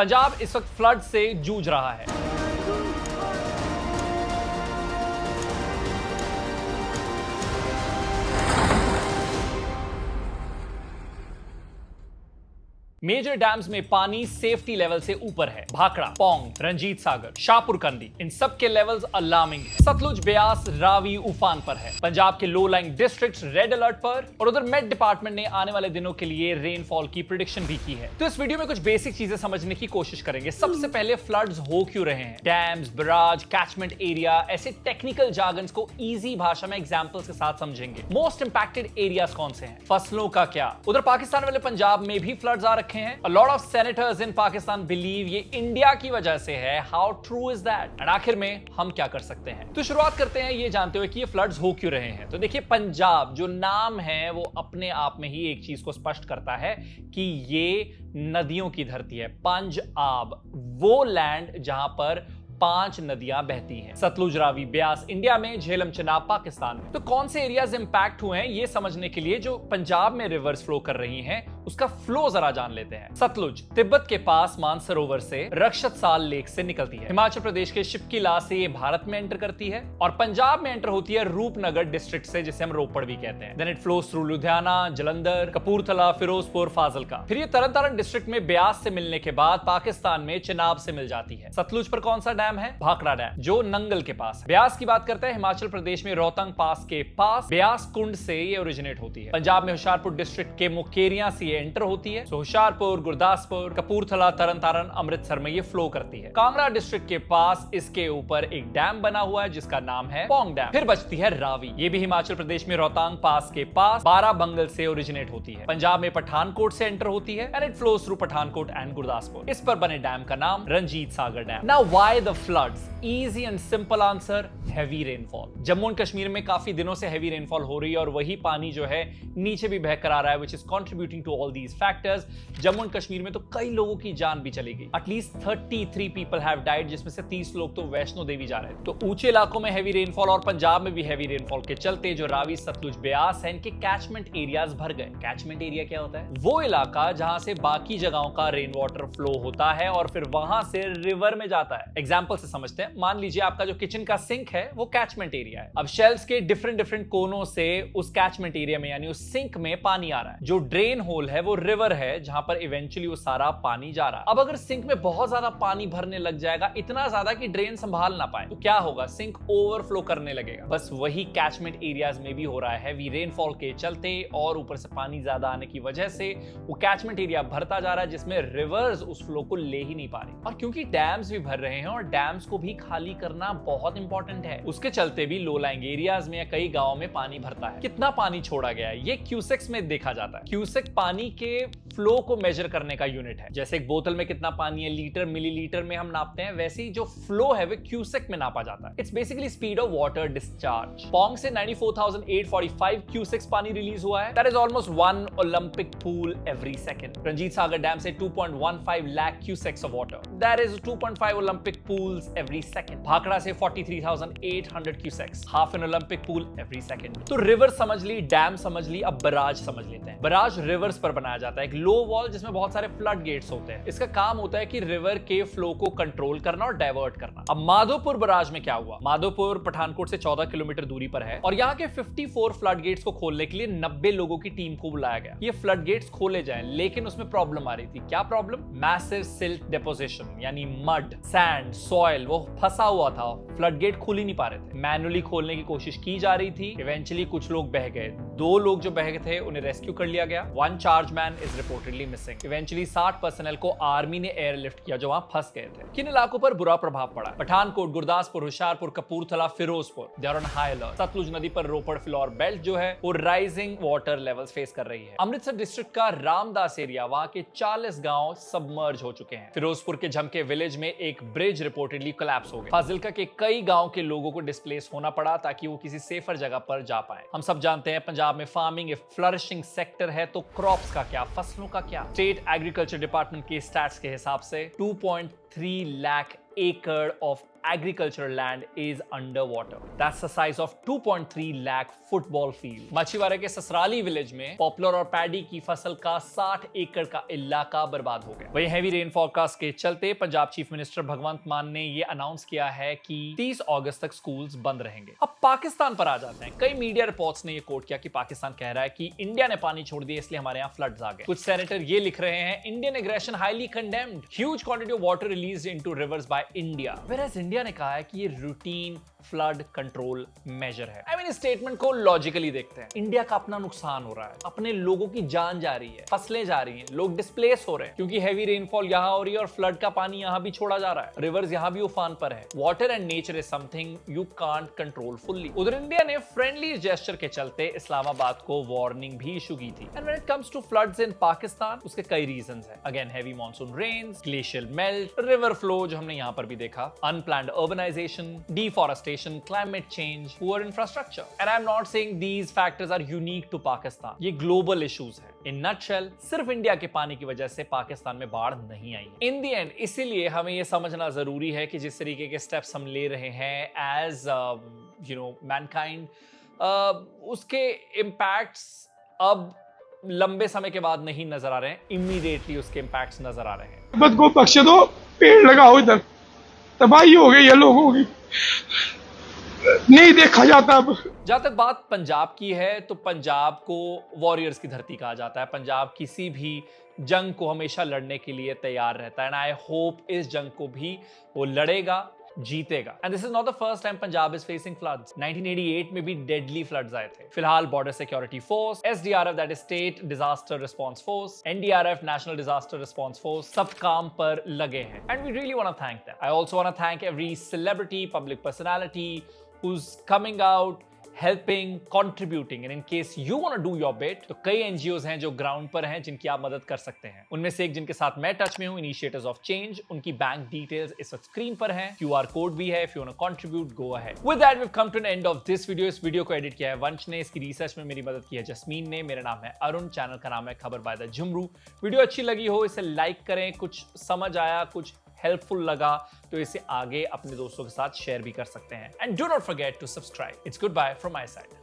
पंजाब इस वक्त फ्लड से जूझ रहा है। मेजर डैम्स में पानी सेफ्टी लेवल से ऊपर है। भाखड़ा, पौंग, रंजीत सागर, शाहपुर कंडी, इन सब के लेवल्स अलार्मिंग है। सतलुज, ब्यास, रावी उफान पर है। पंजाब के low lying districts red alert पर, और उधर मेट डिपार्टमेंट ने आने वाले दिनों के लिए रेनफॉल की प्रेडिक्शन भी की है। तो इस वीडियो में कुछ बेसिक चीजें समझने की कोशिश करेंगे। सबसे पहले फ्लड्स हो क्यों रहे हैं, डैम्स, बराज, कैचमेंट एरिया, ऐसे टेक्निकल जार्गन्स को इजी भाषा में एग्जांपल्स के साथ समझेंगे। मोस्ट इंपैक्टेड एरियाज कौन से हैं, फसलों का क्या। उधर पाकिस्तान वाले पंजाब में भी फ्लड्स आ रखे हैं। A lot of senators in Pakistan believe ये इंडिया की वजह से है। How true is that? और आखिर में हम क्या कर सकते हैं? तो शुरुआत करते हैं ये जानते हुए कि ये फ्लड्स हो क्यों रहे हैं। तो देखिए, पंजाब जो नाम है वो अपने आप में ही एक चीज को स्पष्ट करता है कि ये नदियों की धरती है। पंजाब वो लैंड जहां पर 5 नदियां बहती हैं, सतलुज, रावी, ब्यास इंडिया में, झेलम, चनाब पाकिस्तान में। तो कौन से एरियाज इंपैक्ट हुए हैं ये समझने के लिए जो पंजाब में रिवर्स फ्लो कर रही हैं उसका फ्लो जरा जान लेते हैं। सतलुज तिब्बत के पास मानसरोवर से रक्षत साल लेक से निकलती है। हिमाचल प्रदेश के शिपकिला से ये भारत में एंटर करती है और पंजाब में एंटर होती है रूपनगर डिस्ट्रिक्ट से, जिसे हम रोपड़ भी कहते हैं। Then it flows through Ludhiana, Jalandhar, Kapurthala, Firozpur, Fazilka. फिर ये तरन तारण डिस्ट्रिक्ट में ब्यास से मिलने के बाद पाकिस्तान में चिनाब से मिल जाती है। सतलुज पर कौन सा डैम है, भाखड़ा डैम, जो नंगल के पास है। ब्यास की बात करते हैं, हिमाचल प्रदेश में रोहतंग पास के पास ब्यास कुंड से ये ओरिजिनेट होती है। पंजाब में होशियारपुर डिस्ट्रिक्ट के मुकेरिया से ये एंटर होती है। होशियारपुर, गुरदासपुर, कपूरथला, तरन तारण, अमृतसर में ये फ्लो करती है। कांगड़ा डिस्ट्रिक्ट के पास इसके ऊपर एक डैम बना हुआ है जिसका नाम है पौंग डैम। फिर बचती है रावी, ये भी हिमाचल प्रदेश में रोहतांग पास के पास बाराबंगल से ओरिजिनेट होती है। पंजाब में पठानकोट से एंटर होती है and it flows through Pathankot and Gurdaspur. इस पर बने डैम का नाम Ranjit Sagar dam. Now why the floods? Easy and simple answer, heavy rainfall. Jammu and Kashmir में काफी दिनों से हैवी रेनफॉल हो रही है और वही पानी जो है नीचे भी बहकर आ रहा है, which is contributing to all these factors. Jammu and Kashmir में तो कई लोगों की जान भी चली गई। एटलीस्ट 33 पीपल हैव डाइड, जिसमें से 30 लोग तो वैष्णो देवी जा रहे थे। तो ऊंचे इलाकों में हैवी रेनफॉल और पंजाब में भी हैवी रेनफॉल के चलते जो रावी, सतलुज, ब्यास है, इनके कैचमेंट एरियाज भर गए। कैचमेंट एरिया क्या होता है? वो इलाका जहां से बाकी जगहों का रेन वाटर फ्लो होता है और फिर वहां से रिवर में जाता है। एग्जाम्पल से समझते हैं। मान लीजिए आपका जो किचन का सिंक है वो कैचमेंट एरिया है। अब शेल्फ्स के डिफरेंट कोनों से उस कैचमेंट एरिया में यानी उस सिंक में पानी आ रहा है। जो ड्रेन होल है वो रिवर है जहां पर इवेंचुअली वो सारा पानी जा रहा है। अब अगर सिंक में बहुत ज्यादा पानी भरने लग जाएगा, इतना ज्यादा कि ड्रेन संभाल ना पाए, तो क्या होगा? सिंक ओवरफ्लो करने लगेगा। बस वही कैचमेंट एरियाज में भी हो रहा है। हैवी रेनफॉल के चलते और ऊपर से पानी ज्यादा आने की वजह से वो कैचमेंट एरिया भरता जा रहा है, जिसमें रिवर्स उस फ्लो को ले ही नहीं पा रही। और क्योंकि डैम्स भी भर रहे हैं और डैम्स को भी खाली करना बहुत इंपॉर्टेंट है, उसके चलते भी लो लाइंग एरियाज में या कई गांवों में पानी भरता है। कितना पानी छोड़ा गया है ये क्यूसेक्स में देखा जाता है। क्यूसेक पानी के फ्लो को मेजर करने का यूनिट है। जैसे एक बोतल में कितना पानी है, लीटर, मिलीलीटर में हम नापते हैं, वैसे ही जो फ्लो है वो क्यूसेक में नापा जाता है। It's basically speed of water discharge. Pong से 94,845 क्यूसेक्स पानी रिलीज हुआ है। That is almost 1 Olympic pool every second. Ranjit Sagar dam से 2.15 lakh cusecs of water. That is 2.5 Olympic pools every second. Bhakra से 43,800 cusecs, half an Olympic pool every second. तो river समझ ली, dam समझ ली, अब बराज समझ लेते हैं। बराज रिवर्स पर बनाया जाता है, एक लो वॉल जिसमें बहुत सारे फ्लड गेट्स होते हैं। इसका काम होता है कि रिवर के फ्लो को कंट्रोल करना और डाइवर्ट करना। अब माधोपुर बराज में क्या हुआ? माधोपुर पठानकोट से 14 किलोमीटर दूरी पर है और यहाँ के 54 फ्लड गेट्स को खोलने के लिए 90 लोगों की टीम को बुलाया गया। ये फ्लड गेट्स खोले जाएं, लेकिन उसमें प्रॉब्लम आ रही थी। क्या प्रॉब्लम? मैसिव सिल्ट डेपोजिशन, यानी मड, सैंड, सॉइल वो फंसा हुआ था। फ्लड गेट खुल ही नहीं पा रहे थे। मैनुअली खोलने की कोशिश की जा रही थी। इवेंचुअली कुछ लोग बह गए। 2 लोग जो बह गए थे उन्हें रेस्क्यू कर लिया गया। 1 charge man is reportedly missing. Eventually 60 personal को आर्मी ने एयरलिफ्ट किया जो वहां फंस गए थे। किन इलाकों पर बुरा प्रभाव पड़ा? Pathankot, Gurdaspur, Hoshiarpur, Kapurthala, Firozpur, they are on high alert. Sutlej नदी पर रोपड़ फ्लोर बेल्ट जो है वो राइजिंग वाटर लेवल्स फेस कर रही है। अमृतसर डिस्ट्रिक्ट का रामदास एरिया, वहां के 40 गांव सबमर्ज हो चुके हैं। फिरोजपुर के झमके विलेज में एक ब्रिज रिपोर्टेडली कोलैप्स हो गया। फाजिलका के कई गांव के लोगों को डिस्प्लेस होना पड़ा ताकि वो किसी सेफर जगह पर जा पाए। हम सब जानते हैं पंजाब में फार्मिंग एक फ्लरिशिंग सेक्टर है, तो क्रॉप्स का क्या, फसलों का क्या? स्टेट एग्रीकल्चर डिपार्टमेंट के स्टैट्स के हिसाब से 2.3 lakh acre of agricultural land is underwater. That's the size of 2.3 lakh football field. मछीवाड़ा के ससराली विलेज में पॉपुलर और पैडी की फसल का 60 एकड़ का इलाका बर्बाद हो गया। वही हैवी रेन फोरकास्ट के चलते पंजाब चीफ मिनिस्टर भगवंत मान ने ये अनाउंस किया है कि 30 अगस्त तक स्कूल्स बंद रहेंगे। अब पाकिस्तान पर आ जाते हैं। कई मीडिया रिपोर्ट्स ने ये कोट किया कि पाकिस्तान कह रहा है कि इंडिया ने पानी छोड़ दिया इसलिए हमारे यहाँ फ्लड्स आ गए। कुछ सेनेटर ये लिख रहे हैं Indian aggression highly condemned, huge quantity of water released into reverse by India. Whereas India ने कहा है कि ये रूटीन फ्लड कंट्रोल मेजर है। आई मीन इस स्टेटमेंट को लॉजिकली देखते हैं। इंडिया का अपना नुकसान हो रहा है, अपने लोगों की जान जा रही है, फसलें जा रही हैं, लोग डिस्प्लेस हो रहे हैं क्योंकि हैवी रेनफॉल यहां हो रही है और फ्लड का पानी यहां भी छोड़ा जा रहा है। रिवर्स यहां भी उफान पर है। Water and nature is something you can't control fully. उधर इंडिया ने फ्रेंडली जेस्चर के चलते इस्लामाबाद को वार्निंग भी इशू की थी। And when it comes to floods in Pakistan, उसके कई रीजंस हैं। Again heavy monsoon rains, glacial melt, river flow जो हमने यहां पर भी देखा, unplanned urbanisation, deforestation, climate change, poor infrastructure. And I'm not saying these factors are unique to Pakistan. ये global issues हैं। In nutshell, सिर्फ इंडिया के पानी की वजह से पाकिस्तान में बाढ़ नहीं आई है। In the end, इसीलिए हमें ये समझना जरूरी है कि जिस तरीके के स्टेप्स हम ले रहे हैं as mankind, उसके impacts अब लंबे समय के बाद नहीं नजर आ रहे हैं, इमीडिएटली उसके इम्पैक्ट्स नजर आ रहे हैं। बद को बख्शे दो, पेड़ लगाओ, इधर तबाही हो गई है लोगों की, नहीं देखा जाता। अब जहां तक बात पंजाब की है तो पंजाब को वॉरियर्स की धरती कहा जाता है। पंजाब किसी भी जंग को हमेशा लड़ने के लिए तैयार रहता है एंड आई होप इस जंग को भी वो लड़ेगा, जीतेगा। And this is not the first time Punjab is facing floods. 1988 में भी डेडली फ्लड्स आए थे। फिलहाल border security force, SDRF that is state disaster response force, NDRF national disaster response force सब काम पर लगे हैं and we really want to thank them. I also want to thank every celebrity, public personality who's coming out, helping, contributing, and in case you want to do your bit, तो कई NGOs हैं जो ground पर हैं जिनकी आप मदद कर सकते हैं। उनमें से एक जिनके साथ मैं टच में हूं, इनिशिएटर्स ऑफ चेंज, उनकी बैंक डिटेल्स इस वक्त स्क्रीन पर हैं, QR कोड भी है। If you want to contribute, go ahead. With that, we've come to an end of this video. इस वीडियो को एडिट किया है वंश ने, इसकी रिसर्च में मेरी मदद की है जस्मीन ने। मेरा नाम है अरुण, चैनल का नाम है खबर बाय द झुमरू। वीडियो अच्छी लगी हो इसे लाइक करें, कुछ समझ आया, कुछ हेल्पफुल लगा तो इसे आगे अपने दोस्तों के साथ शेयर भी कर सकते हैं। And do not forget to subscribe. It's goodbye from my side.